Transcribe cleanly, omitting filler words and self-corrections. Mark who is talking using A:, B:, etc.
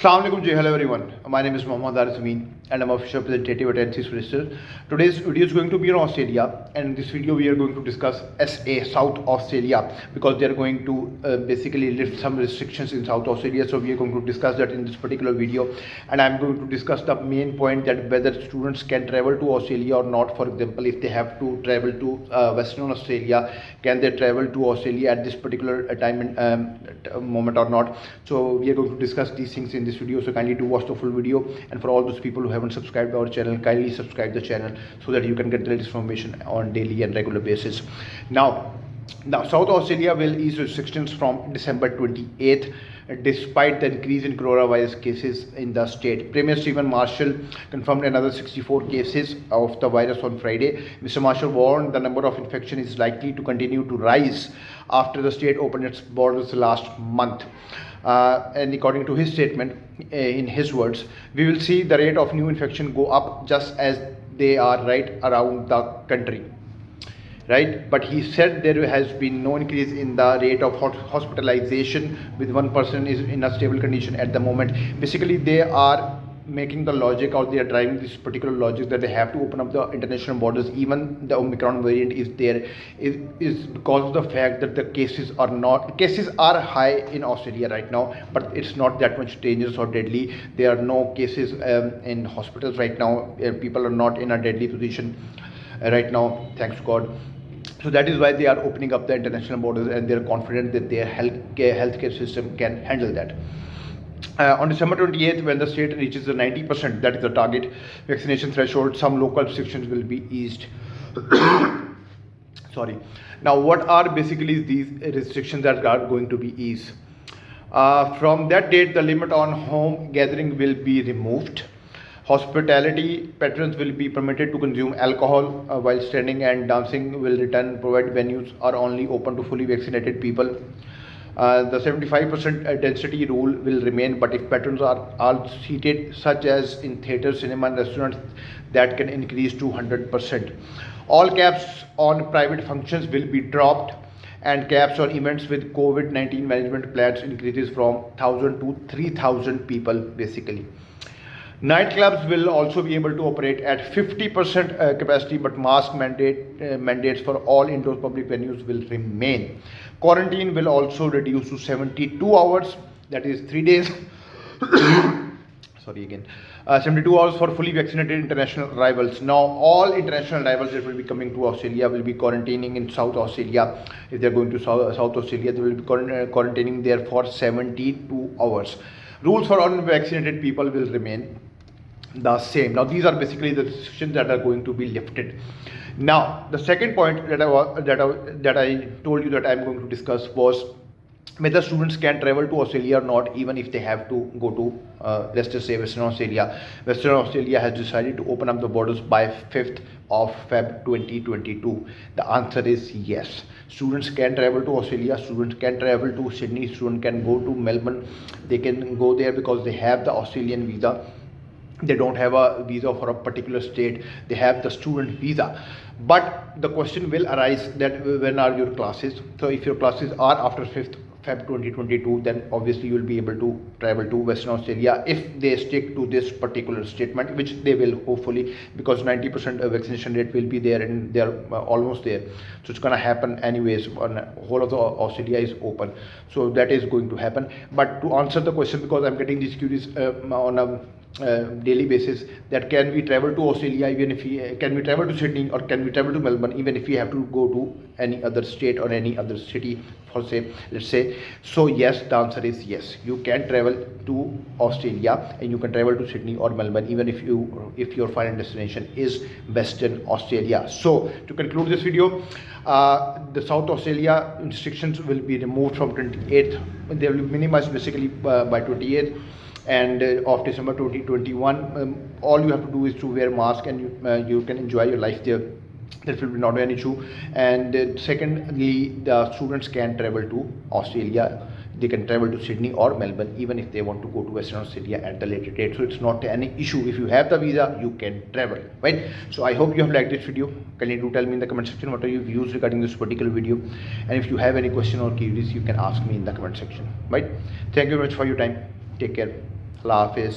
A: Assalamu alaikum, hello everyone. My name is Mohammad Arif Amin and I'm official representative at NC Solicitor. Today's video is going to be on Australia, and in this video we are going to discuss SA, South Australia, because they are going to basically lift some restrictions in South Australia. So we are going to discuss that in this particular video, and I'm going to discuss the main point that whether students can travel to Australia or not. For example, if they have to travel to Western Australia, can they travel to Australia at this particular time and moment or not? So we are going to discuss these things in this video, so kindly do watch the full video. And for all those people who haven't subscribed to our channel, kindly subscribe the channel so that you can get the latest information on daily and regular basis. Now South Australia will ease restrictions from December 28th, despite the increase in coronavirus cases in the state. Premier Stephen Marshall confirmed another 64 cases of the virus on Friday. Mr. Marshall warned the number of infection is likely to continue to rise after the state opened its borders last month. And according to his statement, in his words, we will see the rate of new infection go up just as they are right around the country. Right, but he said there has been no increase in the rate of hospitalization, with one person is in a stable condition at the moment. Basically, they are making the logic, or they are driving this particular logic, that they have to open up the international borders. Even the Omicron variant is there, is because of the fact that the cases are high in Australia right now, but it's not that much dangerous or deadly. There are no cases in hospitals right now. People are not in a deadly position right now, thanks to God. So that is why they are opening up the international borders, and they are confident that their healthcare system can handle that. On December 28th, when the state reaches the 90%, that is the target vaccination threshold, some local restrictions will be eased. Sorry. Now, what are basically these restrictions that are going to be eased? From that date, the limit on home gathering will be removed. Hospitality patrons will be permitted to consume alcohol while standing, and dancing will return provided venues are only open to fully vaccinated people. The 75% density rule will remain, but if patrons are all seated, such as in theatres, cinema and restaurants, that can increase to 100%. All caps on private functions will be dropped, and caps on events with COVID-19 management plans increases from 1,000 to 3,000 people basically. Nightclubs will also be able to operate at 50% capacity, but mask mandates for all indoor public venues will remain. Quarantine will also reduce to 72 hours, that is 3 days. 72 hours for fully vaccinated international arrivals. Now, all international arrivals that will be coming to Australia will be quarantining in South Australia. If they are going to South Australia, they will be quarantining there for 72 hours. Rules for unvaccinated people will remain the same. Now, these are basically the restrictions that are going to be lifted. Now, the second point that I told you that I am going to discuss was whether students can travel to Australia or not, even if they have to go to, let's just say, Western Australia. Western Australia has decided to open up the borders by 5th of Feb 2022. The answer is yes. Students can travel to Australia, students can travel to Sydney, students can go to Melbourne. They can go there because they have the Australian visa. They don't have a visa for a particular state, they have the student visa. But the question will arise that when are your classes? So if your classes are after 5th Feb 2022, then obviously you will be able to travel to Western Australia if they stick to this particular statement, which they will hopefully, because 90% vaccination rate will be there, and they are almost there. So it's going to happen anyways. Whole of the Australia is open, so that is going to happen. But to answer the question, because I'm getting these queries on a daily basis, that can we travel to Australia even if can we travel to Sydney, or can we travel to Melbourne even if we have to go to any other state or any other city, for say, let's say. So yes, the answer is yes, you can travel to Australia and you can travel to Sydney or Melbourne even if your final destination is Western Australia. So to conclude this video, the South Australia restrictions will be removed from 28th. They will be minimized basically by 28th and of December 2021. All you have to do is to wear mask, and you can enjoy your life there. That will be not an issue. And secondly, the students can travel to Australia. They can travel to Sydney or Melbourne even if they want to go to Western Australia at the later date. So it's not any issue. If you have the visa, you can travel, right? So I hope you have liked this video. Kindly do tell me in the comment section what are your views regarding this particular video, and if you have any question or queries, you can ask me in the comment section, right? Thank you very much for your time. Take care. Allah Hafiz.